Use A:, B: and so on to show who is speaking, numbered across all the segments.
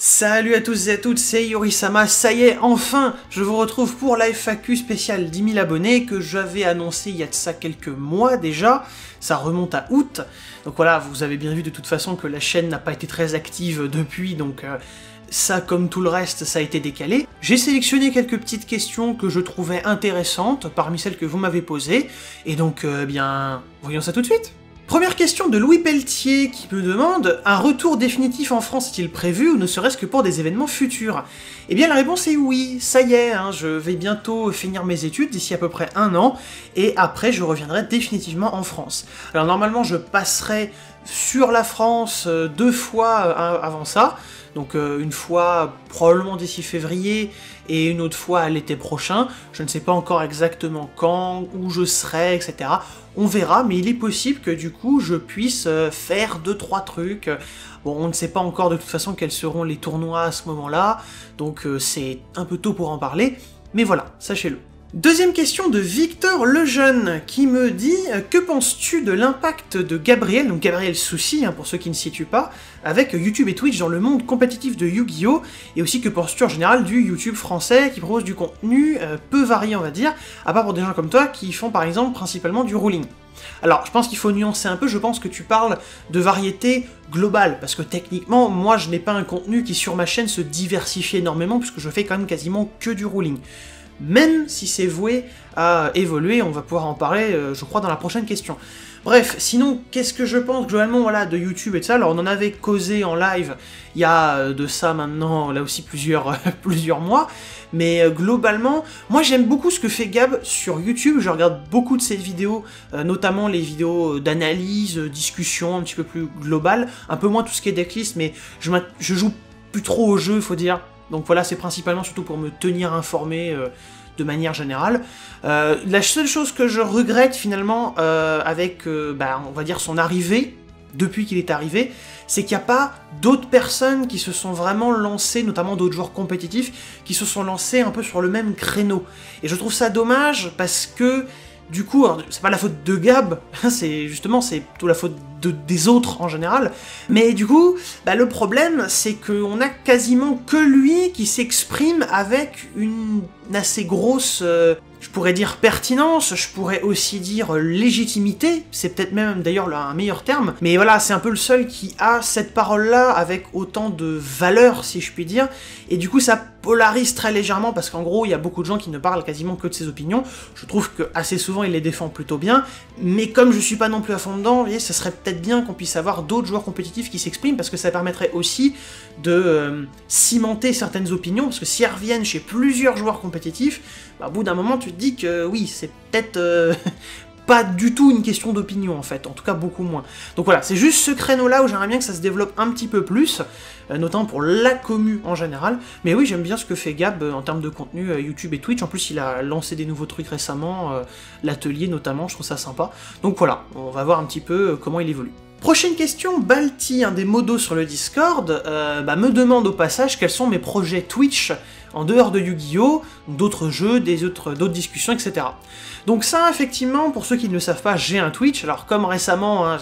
A: Salut à tous et à toutes, c'est Yorisama, ça y est, enfin, je vous retrouve pour la FAQ spéciale 10 000 abonnés que j'avais annoncé il y a de ça quelques mois déjà, ça remonte à août, donc voilà, vous avez bien vu de toute façon que la chaîne n'a pas été très active depuis, donc ça, comme tout le reste, ça a été décalé. J'ai sélectionné quelques petites questions que je trouvais intéressantes parmi celles que vous m'avez posées, et donc, bien, voyons ça tout de suite. Première question de Louis Pelletier qui me demande « Un retour définitif en France est-il prévu ou ne serait-ce que pour des événements futurs ?» Eh bien la réponse est oui, ça y est, je vais bientôt finir mes études, d'ici à peu près 1 an, et après je reviendrai définitivement en France. Alors normalement je passerai sur la France 2 fois avant ça, donc une fois probablement d'ici février, et une autre fois à l'été prochain. Je ne sais pas encore exactement quand, où je serai, etc. On verra, mais il est possible que du coup je puisse faire 2-3 trucs. Bon, on ne sait pas encore de toute façon quels seront les tournois à ce moment-là, donc c'est un peu tôt pour en parler, mais voilà, sachez-le. Deuxième question de Victor Lejeune, qui me dit « Que penses-tu de l'impact de Gabriel, donc Gabriel Soucy, pour ceux qui ne situent pas, avec YouTube et Twitch dans le monde compétitif de Yu-Gi-Oh! Et aussi que penses-tu en général du YouTube français qui propose du contenu peu varié, on va dire, à part pour des gens comme toi qui font par exemple principalement du ruling ?» Alors, je pense qu'il faut nuancer un peu, je pense que tu parles de variété globale, parce que techniquement, moi je n'ai pas un contenu qui sur ma chaîne se diversifie énormément, puisque je fais quand même quasiment que du ruling. Même si c'est voué à évoluer, on va pouvoir en parler, je crois, dans la prochaine question. Bref, sinon, qu'est-ce que je pense globalement voilà, de YouTube et de ça? Alors on en avait causé en live il y a de ça maintenant, là aussi plusieurs mois, mais globalement, moi j'aime beaucoup ce que fait Gab sur YouTube, je regarde beaucoup de ses vidéos, notamment les vidéos d'analyse, discussion un petit peu plus globale, un peu moins tout ce qui est decklist, mais je joue plus trop au jeu, faut dire. Donc voilà, c'est principalement surtout pour me tenir informé de manière générale. La seule chose que je regrette finalement avec, on va dire, son arrivée, depuis qu'il est arrivé, c'est qu'il n'y a pas d'autres personnes qui se sont vraiment lancées, notamment d'autres joueurs compétitifs, qui se sont lancés un peu sur le même créneau. Et je trouve ça dommage parce que, du coup, c'est pas la faute de Gab, c'est plutôt la faute des autres en général, mais du coup, le problème, c'est qu'on a quasiment que lui qui s'exprime avec une assez grosse, je pourrais dire pertinence, je pourrais aussi dire légitimité, c'est peut-être même d'ailleurs un meilleur terme, mais voilà, c'est un peu le seul qui a cette parole-là avec autant de valeur, si je puis dire, et du coup ça polarise très légèrement, parce qu'en gros, il y a beaucoup de gens qui ne parlent quasiment que de ses opinions, je trouve que assez souvent il les défend plutôt bien, mais comme je suis pas non plus à fond dedans, vous voyez, ça serait peut-être bien qu'on puisse avoir d'autres joueurs compétitifs qui s'expriment, parce que ça permettrait aussi de cimenter certaines opinions, parce que si elles reviennent chez plusieurs joueurs compétitifs, au bout d'un moment tu te dis que oui, c'est peut-être pas du tout une question d'opinion en fait, en tout cas beaucoup moins. Donc voilà, c'est juste ce créneau-là où j'aimerais bien que ça se développe un petit peu plus, notamment pour la commu en général, mais oui, j'aime bien ce que fait Gab en termes de contenu YouTube et Twitch, en plus il a lancé des nouveaux trucs récemment, l'atelier notamment, je trouve ça sympa. Donc voilà, on va voir un petit peu comment il évolue. Prochaine question, Balti, un des modos sur le Discord, me demande au passage quels sont mes projets Twitch en dehors de Yu-Gi-Oh!, d'autres jeux, d'autres discussions, etc. Donc ça, effectivement, pour ceux qui ne le savent pas, j'ai un Twitch. Alors comme récemment,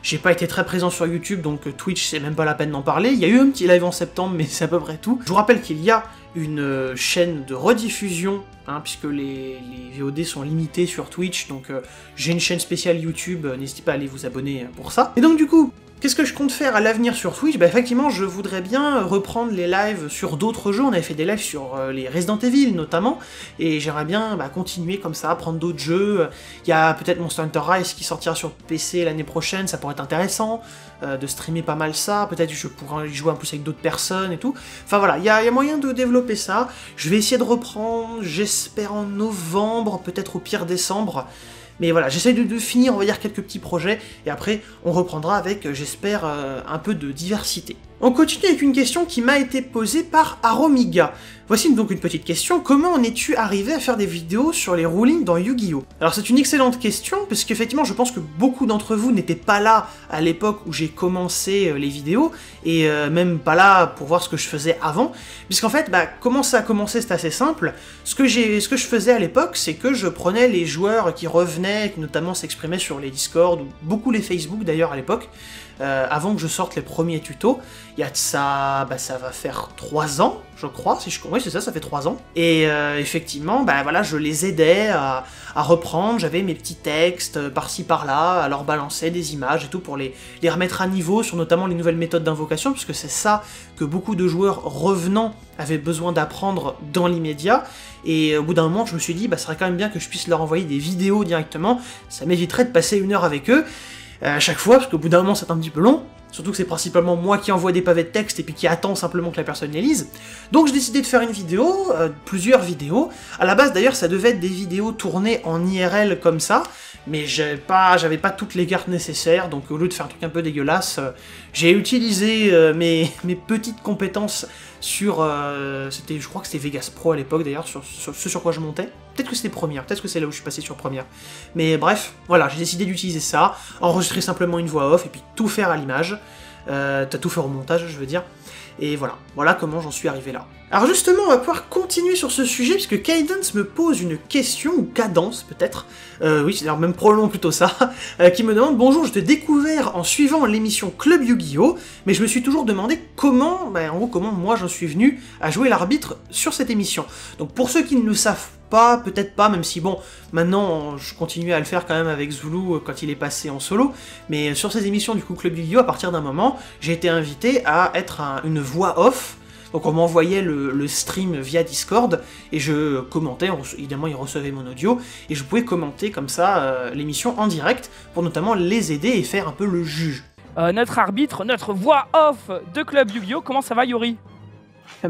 A: j'ai pas été très présent sur YouTube, donc Twitch, c'est même pas la peine d'en parler. Il y a eu un petit live en septembre, mais c'est à peu près tout. Je vous rappelle qu'il y a une chaîne de rediffusion, puisque les VOD sont limités sur Twitch, donc j'ai une chaîne spéciale YouTube, n'hésitez pas à aller vous abonner pour ça. Et donc du coup, qu'est-ce que je compte faire à l'avenir sur Twitch? Effectivement, je voudrais bien reprendre les lives sur d'autres jeux, on avait fait des lives sur les Resident Evil notamment, et j'aimerais bien continuer comme ça, prendre d'autres jeux. Il y a peut-être Monster Hunter Rise qui sortira sur PC l'année prochaine, ça pourrait être intéressant, de streamer pas mal ça, peut-être je pourrais y jouer un peu avec d'autres personnes et tout. Enfin voilà, il y a moyen de développer ça, je vais essayer de reprendre, j'espère en novembre, peut-être au pire décembre. Mais voilà, j'essaie de finir, on va dire, quelques petits projets, et après, on reprendra avec, j'espère, un peu de diversité. On continue avec une question qui m'a été posée par Aromiga. Voici donc une petite question, comment en es-tu arrivé à faire des vidéos sur les rulings dans Yu-Gi-Oh! Alors c'est une excellente question, parce qu'effectivement je pense que beaucoup d'entre vous n'étaient pas là à l'époque où j'ai commencé les vidéos, et même pas là pour voir ce que je faisais avant, puisqu'en fait, comment ça a commencé, c'est assez simple. Ce que je faisais à l'époque, c'est que je prenais les joueurs qui revenaient, qui notamment s'exprimaient sur les Discord, ou beaucoup les Facebook d'ailleurs à l'époque, avant que je sorte les premiers tutos. Il y a de ça, ça va faire 3 ans, je crois, oui c'est ça, ça fait 3 ans. Et effectivement, voilà, je les aidais à reprendre, j'avais mes petits textes par-ci par-là, à leur balancer des images et tout pour les remettre à niveau sur notamment les nouvelles méthodes d'invocation, puisque c'est ça que beaucoup de joueurs revenants avaient besoin d'apprendre dans l'immédiat. Et au bout d'un moment, je me suis dit, ça serait quand même bien que je puisse leur envoyer des vidéos directement, ça m'éviterait de passer 1 heure avec eux à chaque fois, parce qu'au bout d'un moment c'est un petit peu long, surtout que c'est principalement moi qui envoie des pavés de texte et puis qui attend simplement que la personne les lise. Donc j'ai décidé de faire une vidéo, plusieurs vidéos. À la base d'ailleurs ça devait être des vidéos tournées en IRL comme ça, mais j'avais pas toutes les cartes nécessaires, donc au lieu de faire un truc un peu dégueulasse, j'ai utilisé mes petites compétences sur... je crois que c'était Vegas Pro à l'époque d'ailleurs, sur ce sur quoi je montais. Peut-être que c'était Première, peut-être que c'est là où je suis passé sur Première. Mais bref, voilà, j'ai décidé d'utiliser ça, enregistrer simplement une voix off, et puis tout faire à l'image. Tout faire au montage, je veux dire. Et voilà comment j'en suis arrivé là. Alors justement, on va pouvoir continuer sur ce sujet, puisque Cadence me pose une question, ou Cadence peut-être, oui, c'est même probablement plutôt ça, qui me demande « Bonjour, je t'ai découvert en suivant l'émission Club Yu-Gi-Oh! Mais je me suis toujours demandé comment, en gros, comment moi j'en suis venu à jouer l'arbitre sur cette émission. » Donc pour ceux qui ne le savent pas, peut-être pas, même si bon, maintenant je continue à le faire quand même avec Zulu quand il est passé en solo, mais sur ces émissions du coup Club Yu-Gi-Oh! À partir d'un moment, j'ai été invité à être une voix off. Donc on m'envoyait le stream via Discord, et je commentais, évidemment ils recevaient mon audio, et je pouvais commenter comme ça l'émission en direct, pour notamment les aider et faire un peu le juge.
B: Notre arbitre, notre voix off de Club Yu-Gi-Oh! Comment ça va Yori?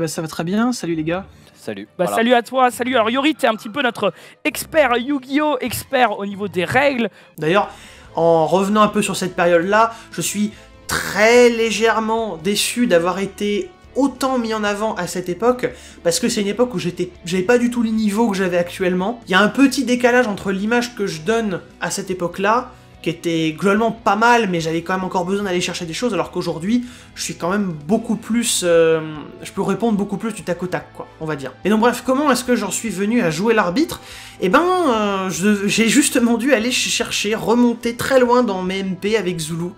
A: Ça va très bien, salut les gars.
C: Salut.
B: Voilà. Salut à toi, salut. Alors Yori, t'es un petit peu notre expert Yu-Gi-Oh! Expert au niveau des règles.
A: D'ailleurs, en revenant un peu sur cette période-là, je suis très légèrement déçu d'avoir été autant mis en avant à cette époque, parce que c'est une époque où j'avais pas du tout le niveau que j'avais actuellement. Il y a un petit décalage entre l'image que je donne à cette époque-là, qui était globalement pas mal, mais j'avais quand même encore besoin d'aller chercher des choses, alors qu'aujourd'hui, je suis quand même beaucoup plus... je peux répondre beaucoup plus du tac au tac, quoi, on va dire. Et donc bref, comment est-ce que j'en suis venu à jouer l'arbitre? Eh ben, j'ai justement dû aller chercher, remonter très loin dans mes MP avec Zulu.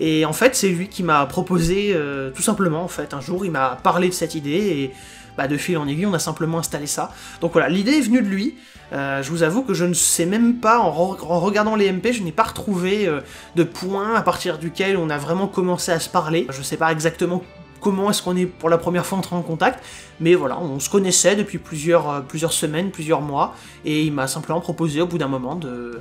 A: Et en fait, c'est lui qui m'a proposé, tout simplement, en fait, un jour, il m'a parlé de cette idée, et de fil en aiguille, on a simplement installé ça. Donc voilà, l'idée est venue de lui. Je vous avoue que je ne sais même pas, en regardant les MP, je n'ai pas retrouvé de point à partir duquel on a vraiment commencé à se parler. Je sais pas exactement comment est-ce qu'on est pour la première fois entré en contact, mais voilà, on se connaissait depuis plusieurs semaines, plusieurs mois, et il m'a simplement proposé au bout d'un moment de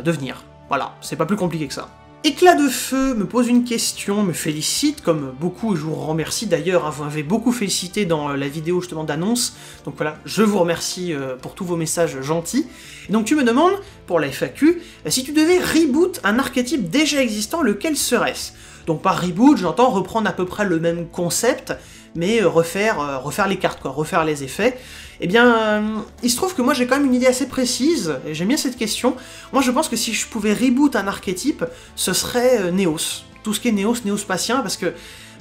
A: venir. Voilà, c'est pas plus compliqué que ça. Éclat de Feu me pose une question, me félicite, comme beaucoup, et je vous remercie d'ailleurs, hein, vous m'avez beaucoup félicité dans la vidéo justement d'annonce, donc voilà, je vous remercie pour tous vos messages gentils. Et donc tu me demandes, pour la FAQ, si tu devais reboot un archétype déjà existant, lequel serait-ce? Donc par reboot, j'entends reprendre à peu près le même concept, mais refaire les cartes, quoi, refaire les effets. Eh bien, il se trouve que moi j'ai quand même une idée assez précise, et j'aime bien cette question. Moi je pense que si je pouvais reboot un archétype, ce serait Néos. Tout ce qui est néospatien, parce que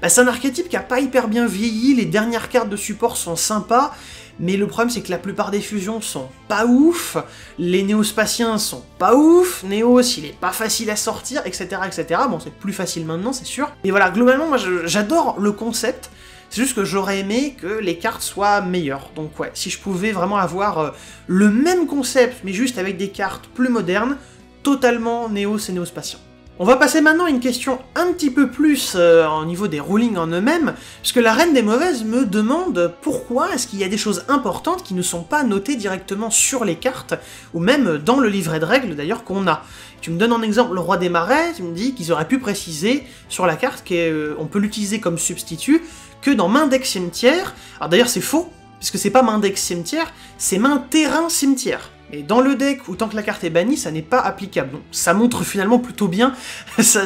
A: c'est un archétype qui a pas hyper bien vieilli, les dernières cartes de support sont sympas, mais le problème c'est que la plupart des fusions sont pas ouf, les néospatiens sont pas ouf, Néos il est pas facile à sortir, etc. etc. Bon, c'est plus facile maintenant, c'est sûr. Mais voilà, globalement, moi j'adore le concept. C'est juste que j'aurais aimé que les cartes soient meilleures. Donc ouais, si je pouvais vraiment avoir le même concept, mais juste avec des cartes plus modernes, totalement Néos et néospatien. On va passer maintenant à une question un petit peu plus au niveau des rulings en eux-mêmes, puisque la Reine des Mauvaises me demande pourquoi est-ce qu'il y a des choses importantes qui ne sont pas notées directement sur les cartes, ou même dans le livret de règles d'ailleurs qu'on a. Tu me donnes en exemple le Roi des Marais, tu me dis qu'ils auraient pu préciser sur la carte qu'on peut l'utiliser comme substitut que dans Main Deck Cimetière. Alors d'ailleurs c'est faux, puisque c'est pas Main Deck Cimetière, c'est Main Terrain Cimetière. Et dans le deck où tant que la carte est bannie, ça n'est pas applicable. Donc ça montre finalement plutôt bien, ça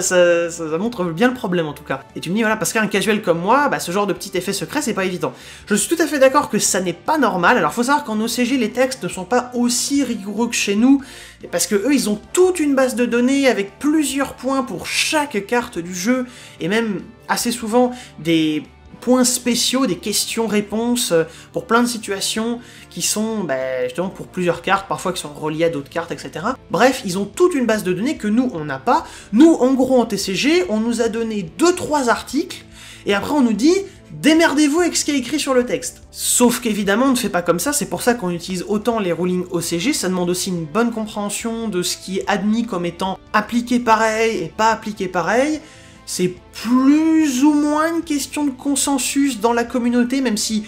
A: montre bien le problème en tout cas. Et tu me dis voilà, parce qu'un casual comme moi, ce genre de petit effet secret c'est pas évident. Je suis tout à fait d'accord que ça n'est pas normal, alors faut savoir qu'en OCG les textes ne sont pas aussi rigoureux que chez nous, parce que eux ils ont toute une base de données avec plusieurs points pour chaque carte du jeu, et même assez souvent des points spéciaux, des questions-réponses pour plein de situations qui sont justement pour plusieurs cartes, parfois qui sont reliées à d'autres cartes, etc. Bref, ils ont toute une base de données que nous, on n'a pas. Nous, en gros, en TCG, on nous a donné 2-3 articles, et après on nous dit « démerdez-vous avec ce qui est écrit sur le texte ». Sauf qu'évidemment, on ne fait pas comme ça, c'est pour ça qu'on utilise autant les rulings OCG, ça demande aussi une bonne compréhension de ce qui est admis comme étant appliqué pareil et pas appliqué pareil. C'est plus ou moins une question de consensus dans la communauté, même si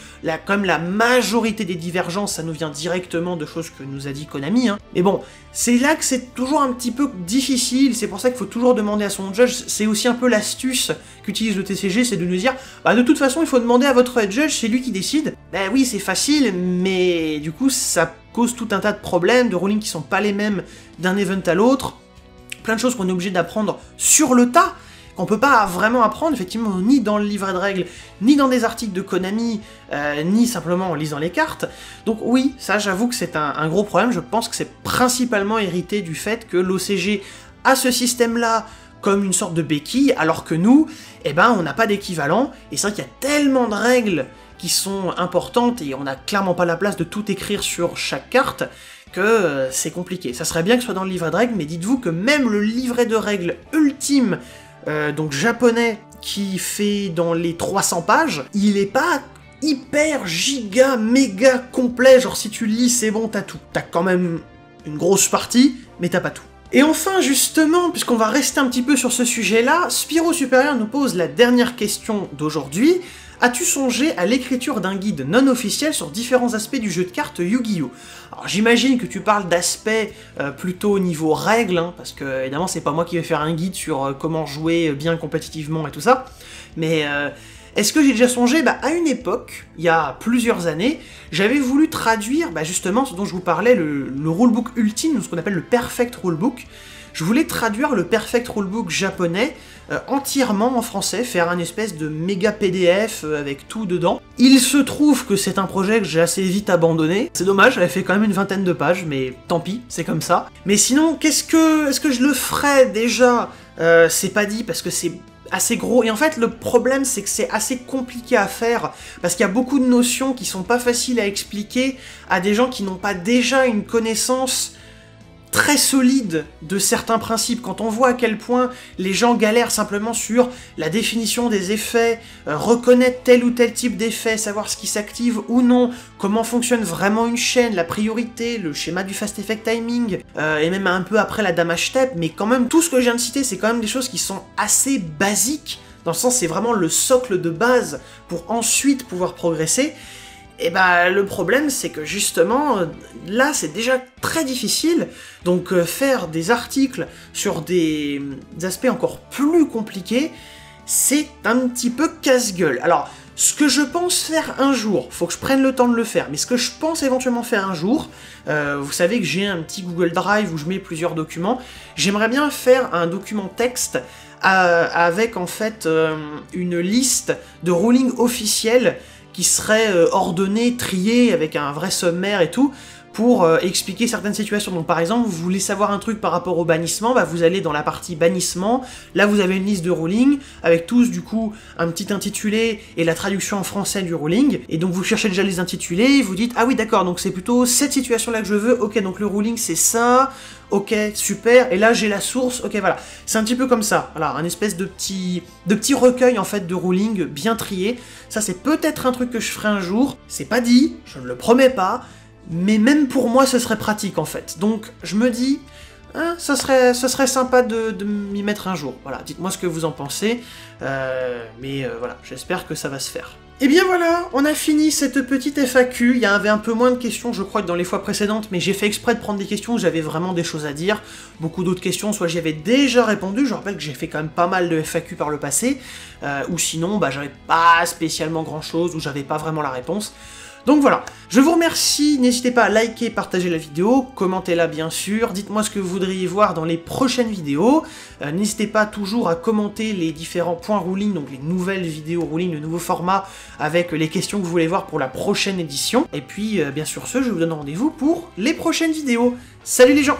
A: comme la majorité des divergences, ça nous vient directement de choses que nous a dit Konami. Mais bon, c'est là que c'est toujours un petit peu difficile, c'est pour ça qu'il faut toujours demander à son judge. C'est aussi un peu l'astuce qu'utilise le TCG, c'est de nous dire de toute façon, il faut demander à votre judge, c'est lui qui décide. Oui, c'est facile, mais du coup, ça cause tout un tas de problèmes, de rulings qui sont pas les mêmes d'un event à l'autre, plein de choses qu'on est obligé d'apprendre sur le tas, qu'on peut pas vraiment apprendre, effectivement, ni dans le livret de règles, ni dans des articles de Konami, ni simplement en lisant les cartes. Donc oui, ça j'avoue que c'est un gros problème, je pense que c'est principalement hérité du fait que l'OCG a ce système-là comme une sorte de béquille, alors que nous, on n'a pas d'équivalent, et c'est vrai qu'il y a tellement de règles qui sont importantes, et on n'a clairement pas la place de tout écrire sur chaque carte, que c'est compliqué. Ça serait bien que ce soit dans le livret de règles, mais dites-vous que même le livret de règles ultime, donc japonais, qui fait dans les 300 pages, il est pas hyper giga méga complet, genre si tu le lis c'est bon, t'as tout. T'as quand même une grosse partie, mais t'as pas tout. Et enfin justement, puisqu'on va rester un petit peu sur ce sujet-là, Spyro Supérieur nous pose la dernière question d'aujourd'hui. As-tu songé à l'écriture d'un guide non officiel sur différents aspects du jeu de cartes Yu-Gi-Oh! Alors j'imagine que tu parles d'aspects plutôt au niveau règles, parce que évidemment c'est pas moi qui vais faire un guide sur comment jouer bien compétitivement et tout ça, mais est-ce que j'ai déjà songé? À une époque, il y a plusieurs années, j'avais voulu traduire justement ce dont je vous parlais, le rulebook ultime, ce qu'on appelle le Perfect Rulebook. Je voulais traduire le Perfect Rulebook japonais entièrement en français, faire un espèce de méga PDF avec tout dedans. Il se trouve que c'est un projet que j'ai assez vite abandonné. C'est dommage, j'avais fait quand même une 20aine de pages, mais tant pis, c'est comme ça. Mais sinon, est-ce que je le ferais déjà? C'est pas dit, parce que c'est assez gros, et en fait le problème c'est que c'est assez compliqué à faire, parce qu'il y a beaucoup de notions qui sont pas faciles à expliquer à des gens qui n'ont pas déjà une connaissance très solide de certains principes. Quand on voit à quel point les gens galèrent simplement sur la définition des effets, reconnaître tel ou tel type d'effet, savoir ce qui s'active ou non, comment fonctionne vraiment une chaîne, la priorité, le schéma du fast effect timing, et même un peu après la damage step, mais quand même tout ce que je viens de citer, c'est quand même des choses qui sont assez basiques, dans le sens c'est vraiment le socle de base pour ensuite pouvoir progresser. Et le problème c'est que justement, là c'est déjà très difficile, donc faire des articles sur des aspects encore plus compliqués, c'est un petit peu casse-gueule. Alors, ce que je pense faire un jour, faut que je prenne le temps de le faire, mais ce que je pense éventuellement faire un jour, vous savez que j'ai un petit Google Drive où je mets plusieurs documents, j'aimerais bien faire un document texte avec en fait une liste de rulings officiels qui serait ordonné, trié, avec un vrai sommaire et tout, pour expliquer certaines situations. Donc par exemple, vous voulez savoir un truc par rapport au bannissement, vous allez dans la partie bannissement, là vous avez une liste de rulings, avec tous du coup un petit intitulé et la traduction en français du ruling, et donc vous cherchez déjà les intitulés, vous dites ah oui d'accord, donc c'est plutôt cette situation là que je veux, ok donc le ruling c'est ça, ok super, et là j'ai la source, ok voilà. C'est un petit peu comme ça, voilà, un espèce de petit recueil en fait de ruling bien trié. Ça c'est peut-être un truc que je ferai un jour, c'est pas dit, je ne le promets pas, mais même pour moi ce serait pratique en fait. Donc je me dis, hein, ce serait sympa de m'y mettre un jour. Voilà, dites-moi ce que vous en pensez, mais voilà, j'espère que ça va se faire. Et bien voilà, on a fini cette petite FAQ, il y avait un peu moins de questions je crois que dans les fois précédentes, mais j'ai fait exprès de prendre des questions où j'avais vraiment des choses à dire. Beaucoup d'autres questions, soit j'y avais déjà répondu, je rappelle que j'ai fait quand même pas mal de FAQ par le passé, ou sinon j'avais pas spécialement grand chose, ou j'avais pas vraiment la réponse. Donc voilà, je vous remercie, n'hésitez pas à liker, partager la vidéo, commentez-la bien sûr, dites-moi ce que vous voudriez voir dans les prochaines vidéos, n'hésitez pas toujours à commenter les différents points ruling, donc les nouvelles vidéos ruling, le nouveau format, avec les questions que vous voulez voir pour la prochaine édition, et puis bien sûr je vous donne rendez-vous pour les prochaines vidéos. Salut les gens!